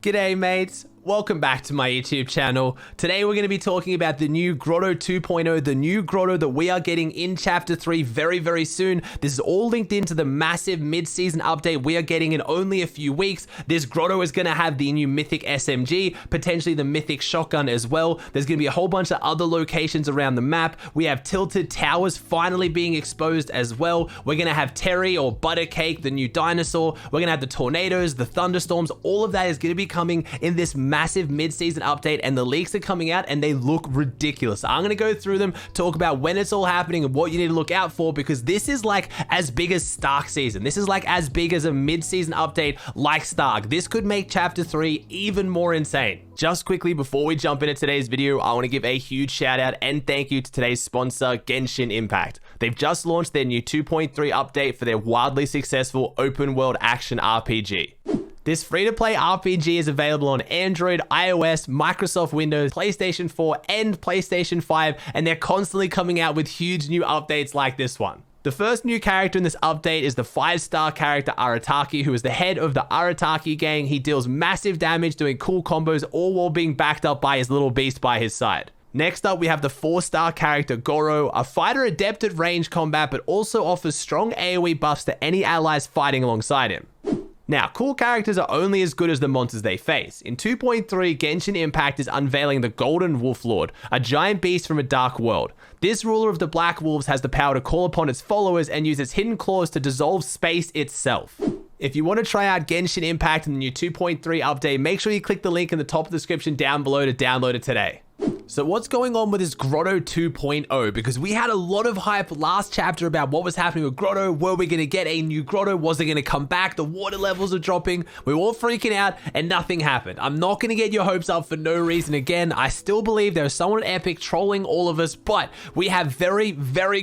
G'day mates, welcome back to my YouTube channel. Today we're going to be talking about the new Grotto 2.0, the new Grotto that we are getting in Chapter 3 very soon. This is all linked into the massive mid-season update we are getting in only a few weeks. This Grotto is going to have the new Mythic SMG, potentially the Mythic shotgun as well. There's going to be a whole bunch of other locations around the map. We have tilted towers finally being exposed as well. We're going to have Terry or Buttercake, the new dinosaur. We're going to have the tornadoes, the thunderstorms. All of that is going to be coming in this massive mid-season update, and the leaks are coming out and they look ridiculous. I'm going to go through them, talk about when it's all happening and what you need to look out for, because this is like as big as Stark season. This is like as big as a mid-season update like Stark. This could make Chapter 3 even more insane. Just quickly before we jump into today's video, I want to give a huge shout out and thank you to today's sponsor, Genshin Impact. They've just launched their new 2.3 update for their wildly successful open world action RPG. This free-to-play RPG is available on Android, iOS, Microsoft Windows, PlayStation 4, and PlayStation 5, and they're constantly coming out with huge new updates like this one. The first new character in this update is the 5-star character Arataki, who is the head of the Arataki gang. He deals massive damage doing cool combos, all while being backed up by his little beast by his side. Next up, we have the 4-star character Goro, a fighter adept at range combat, but also offers strong AoE buffs to any allies fighting alongside him. Now, cool characters are only as good as the monsters they face. In 2.3, Genshin Impact is unveiling the Golden Wolf Lord, a giant beast from a dark world. This ruler of the Black Wolves has the power to call upon its followers and use its hidden claws to dissolve space itself. If you want to try out Genshin Impact in the new 2.3 update, make sure you click the link in the top of the description down below to download it today. So what's going on with this Grotto 2.0? Because we had a lot of hype last chapter about what was happening with Grotto. Were we going to get a new Grotto? Was it going to come back? The water levels are dropping. We were all freaking out and nothing happened. I'm not going to get your hopes up for no reason again. I still believe there's someone at Epic trolling all of us, but we have very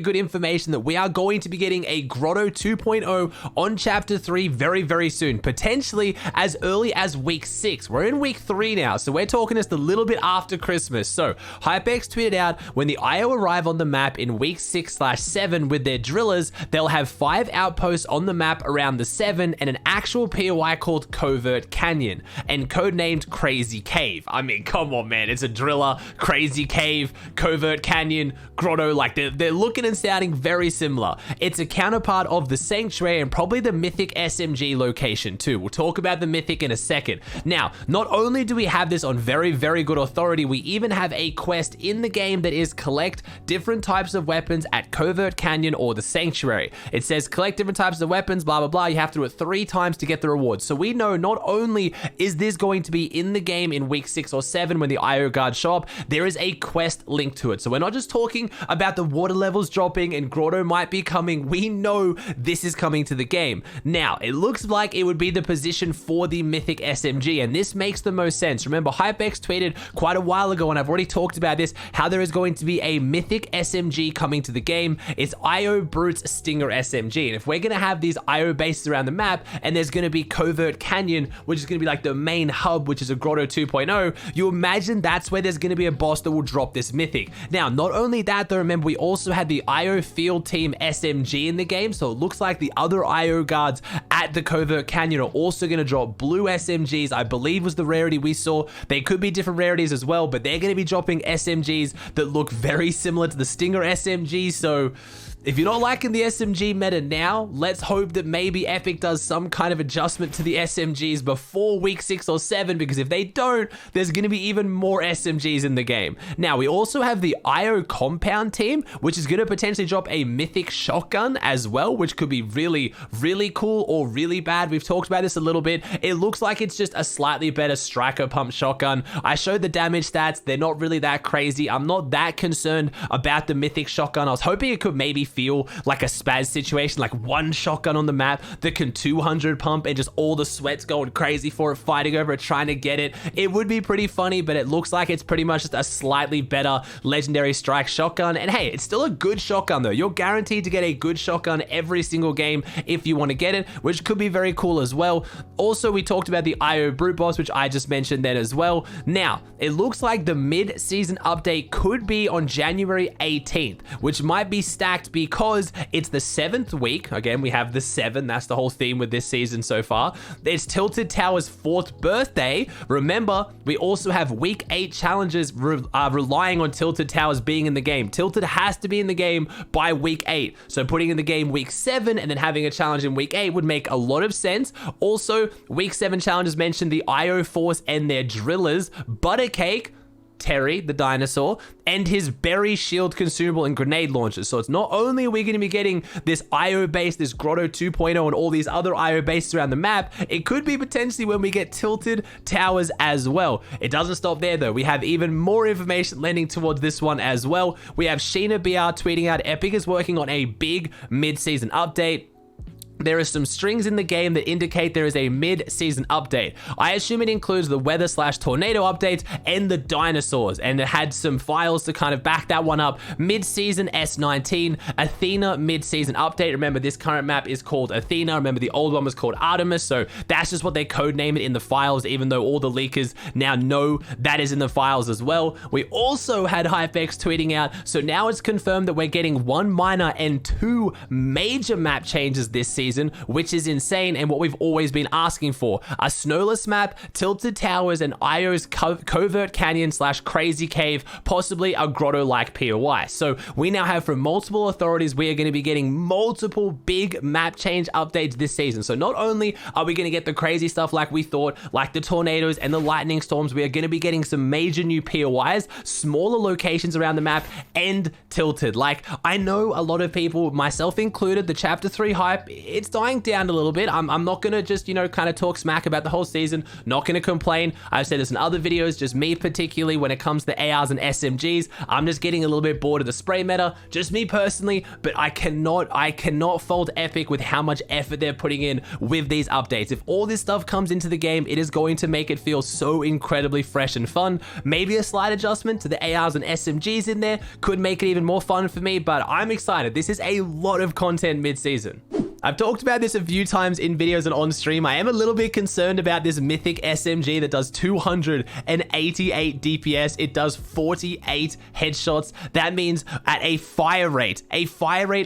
good information that we are going to be getting a Grotto 2.0 on Chapter 3 very soon. Potentially as early as week 6. We're in week 3 now, so we're talking just a little bit after Christmas. So Hypex tweeted out, when the IO arrive on the map in week 6/7 with their drillers, they'll have 5 outposts on the map around the 7 and an actual POI called Covert Canyon and codenamed Crazy Cave. I mean, come on, man. It's a driller, Crazy Cave, Covert Canyon, Grotto. Like, they're looking and sounding very similar. It's a counterpart of the Sanctuary and probably the Mythic SMG location too. We'll talk about the Mythic in a second. Now, not only do we have this on very good authority, we even have a quest in the game that is collect different types of weapons at Covert Canyon or the Sanctuary. It says collect different types of weapons, blah blah blah. You have to do it 3 times to get the rewards. So we know not only is this going to be in the game in week 6 or 7 when the IO guards show up, there is a quest linked to it. So we're not just talking about the water levels dropping and Grotto might be coming. We know this is coming to the game. Now, it looks like it would be the position for the Mythic SMG, and this makes the most sense. Remember, Hypex tweeted quite a while ago, and I've already talked about this, how there is going to be a Mythic SMG coming to the game. It's IO Brute's Stinger SMG, and if we're going to have these IO bases around the map, and there's going to be Covert Canyon, which is going to be like the main hub, which is a Grotto 2.0, you imagine that's where there's going to be a boss that will drop this Mythic. Now, not only that though, remember we also had the IO Field Team SMG in the game, so it looks like the other IO guards at the Covert Canyon are also going to drop blue SMGs, I believe was the rarity we saw. They could be different rarities as well, but they're going to be dropping SMGs that look very similar to the Stinger SMG. So if you're not liking the SMG meta now, let's hope that maybe Epic does some kind of adjustment to the SMGs before week 6 or 7, because if they don't, there's going to be even more SMGs in the game. Now, we also have the IO Compound team, which is going to potentially drop a Mythic shotgun as well, which could be really cool or really bad. We've talked about this a little bit. It looks like it's just a slightly better striker pump shotgun. I showed the damage stats. They're not really that crazy. I'm not that concerned about the Mythic shotgun. I was hoping it could maybe feel like a spaz situation, like one shotgun on the map that can 200 pump and just all the sweats going crazy for it, fighting over it, trying to get it. It would be pretty funny, but it looks like it's pretty much just a slightly better legendary strike shotgun. And hey, it's still a good shotgun though. You're guaranteed to get a good shotgun every single game if you want to get it, which could be very cool as well. Also, we talked about the IO Brute boss, which I just mentioned then as well. Now, it looks like the mid-season update could be on January 18th, which might be stacked because because it's the 7th week. Again, we have the 7. That's the whole theme with this season so far. It's Tilted Tower's 4th birthday. Remember, we also have week 8 challenges relying on Tilted Towers being in the game. Tilted has to be in the game by week 8. So putting in the game week 7 and then having a challenge in week 8 would make a lot of sense. Also, week 7 challenges mentioned the IO Force and their drillers, Buttercake, Terry, the dinosaur, and his berry shield consumable and grenade launchers. So it's not only are we going to be getting this IO base, this Grotto 2.0 and all these other IO bases around the map, it could be potentially when we get Tilted Towers as well. It doesn't stop there though. We have even more information lending towards this one as well. We have Sheena BR tweeting out Epic is working on a big mid-season update. There are some strings in the game that indicate there is a mid-season update. I assume it includes the weather/tornado updates and the dinosaurs, and it had some files to kind of back that one up. Mid-season S19, Athena mid-season update. Remember, this current map is called Athena. Remember, the old one was called Artemis, so that's just what they codename it in the files, even though all the leakers now know that is in the files as well. We also had HypeX tweeting out, so now it's confirmed that we're getting 1 minor and 2 major map changes this season, which is insane and what we've always been asking for. A snowless map, Tilted Towers, and IO's Covert Canyon/Crazy Cave, possibly a Grotto-like POI. So we now have from multiple authorities, we are going to be getting multiple big map change updates this season. So not only are we going to get the crazy stuff like we thought, like the tornadoes and the lightning storms, we are going to be getting some major new POIs, smaller locations around the map, and Tilted. Like, I know a lot of people, myself included, the Chapter 3 hype, it's dying down a little bit. I'm not gonna just, you know, kind of talk smack about the whole season, not gonna complain. I've said this in other videos, just me particularly when it comes to ARs and SMGs, I'm just getting a little bit bored of the spray meta, just me personally, but I cannot fault Epic with how much effort they're putting in with these updates. If all this stuff comes into the game, it is going to make it feel so incredibly fresh and fun. Maybe a slight adjustment to the ARs and SMGs in there could make it even more fun for me, but I'm excited. This is a lot of content mid-season. I've talked about this a few times in videos and on stream. I am a little bit concerned about this Mythic SMG that does 288 DPS. It does 48 headshots. That means at a fire rate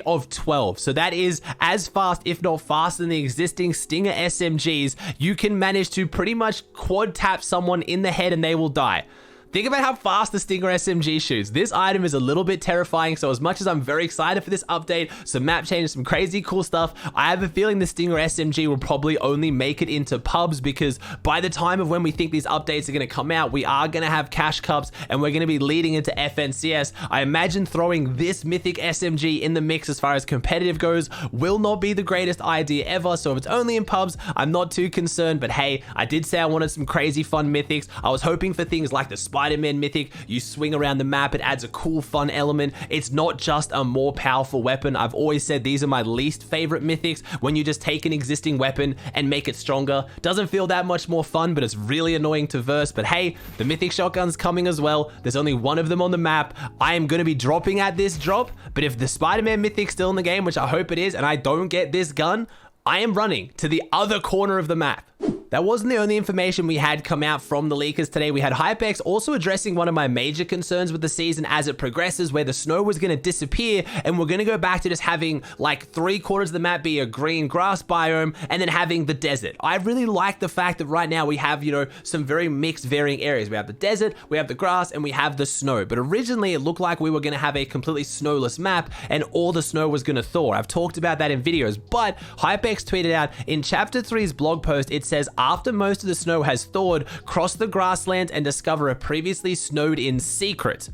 of 12. So that is as fast, if not faster than the existing Stinger SMGs. You can manage to pretty much quad tap someone in the head and they will die. Think about how fast the Stinger SMG shoots. This item is a little bit terrifying, so as much as I'm very excited for this update, some map changes, some crazy cool stuff, I have a feeling the Stinger SMG will probably only make it into pubs because by the time of when we think these updates are going to come out, we are going to have cash cups and we're going to be leading into FNCS. I imagine throwing this Mythic SMG in the mix as far as competitive goes will not be the greatest idea ever, so if it's only in pubs, I'm not too concerned, but hey, I did say I wanted some crazy fun Mythics. I was hoping for things like the Spider-Man Mythic. You swing around the map, it adds a cool fun element. It's not just a more powerful weapon. I've always said these are my least favorite Mythics, when you just take an existing weapon and make it stronger. Doesn't feel that much more fun, but it's really annoying to verse. But hey, the Mythic shotgun's coming as well. There's only one of them on the map. I am going to be dropping at this drop, but if the Spider-Man Mythic's still in the game, which I hope it is, and I don't get this gun, I am running to the other corner of the map. That wasn't the only information we had come out from the leakers today. We had HypeX also addressing one of my major concerns with the season as it progresses, where the snow was going to disappear and we're going to go back to just having like 3/4 of the map be a green grass biome and then having the desert. I really like the fact that right now we have, you know, some very mixed varying areas. We have the desert, we have the grass, and we have the snow. But originally it looked like we were going to have a completely snowless map and all the snow was going to thaw. I've talked about that in videos, but HypeX tweeted out in Chapter 3's blog post, it says, after most of the snow has thawed, cross the grasslands and discover a previously snowed in secret.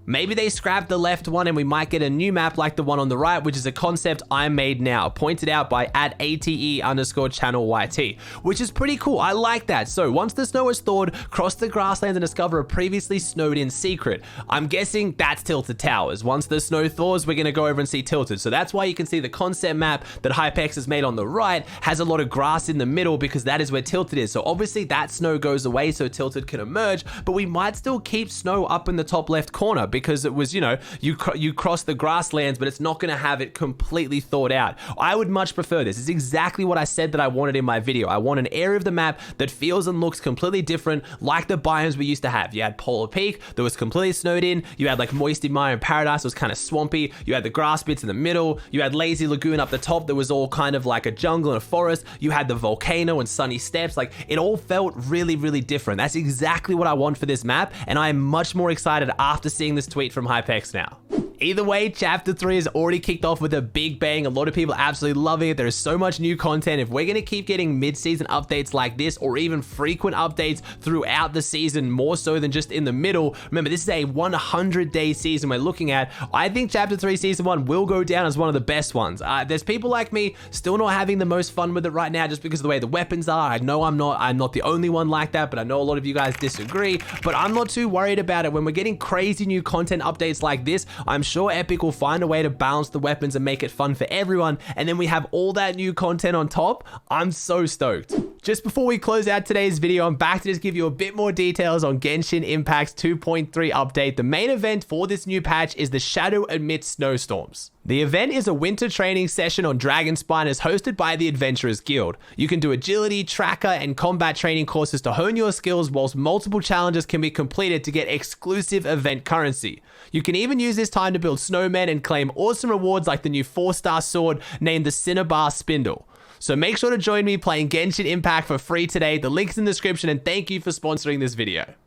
Maybe they scrapped the left one and we might get a new map like the one on the right, which is a concept I made now, pointed out by @ATE_channel YT, which is pretty cool. I like that. So once the snow is thawed, cross the grasslands and discover a previously snowed in secret. I'm guessing that's Tilted Towers. Once the snow thaws, we're going to go over and see Tilted. So that's why you can see the concept map that HypeX has made on the right has a lot of grass in the middle because that is where Tilted is. So obviously that snow goes away so Tilted can emerge, but we might still keep snow up in the top left corner because it was, you know, you cross the grasslands, but it's not going to have it completely thought out. I would much prefer this. It's exactly what I said that I wanted in my video. I want an area of the map that feels and looks completely different, like the biomes we used to have. You had Polar Peak that was completely snowed in. You had like Moisty Mire and Paradise, it was kind of swampy. You had the grass bits in the middle. You had Lazy Lagoon up the top that was all kind of like a jungle and a forest. You had the volcano and sunny steps. Like, it all felt really, really different. That's exactly what I want for this map, and I am much more excited after seeing this tweet from HypeX now. Either way, Chapter 3 has already kicked off with a big bang. A lot of people are absolutely loving it. There is so much new content. If we're going to keep getting mid-season updates like this, or even frequent updates throughout the season, more so than just in the middle, remember, this is a 100-day season we're looking at. I think Chapter 3 Season 1 will go down as one of the best ones. There's people like me still not having the most fun with it right now just because of the way the weapons are. I know I'm not the only one like that, but I know a lot of you guys disagree. But I'm not too worried about it. When we're getting crazy new content updates like this, I'm sure Epic will find a way to balance the weapons and make it fun for everyone, and then we have all that new content on top. I'm so stoked. Just before we close out today's video, I'm back to just give you a bit more details on Genshin Impact's 2.3 update. The main event for this new patch is the Shadow Amidst Snowstorms. The event is a winter training session on Dragonspine, is hosted by the Adventurers Guild. You can do agility, tracker, and combat training courses to hone your skills, whilst multiple challenges can be completed to get exclusive event currency. You can even use this time to build snowmen and claim awesome rewards like the new 4-star sword named the Cinnabar Spindle. So make sure to join me playing Genshin Impact for free today. The link's in the description, and thank you for sponsoring this video.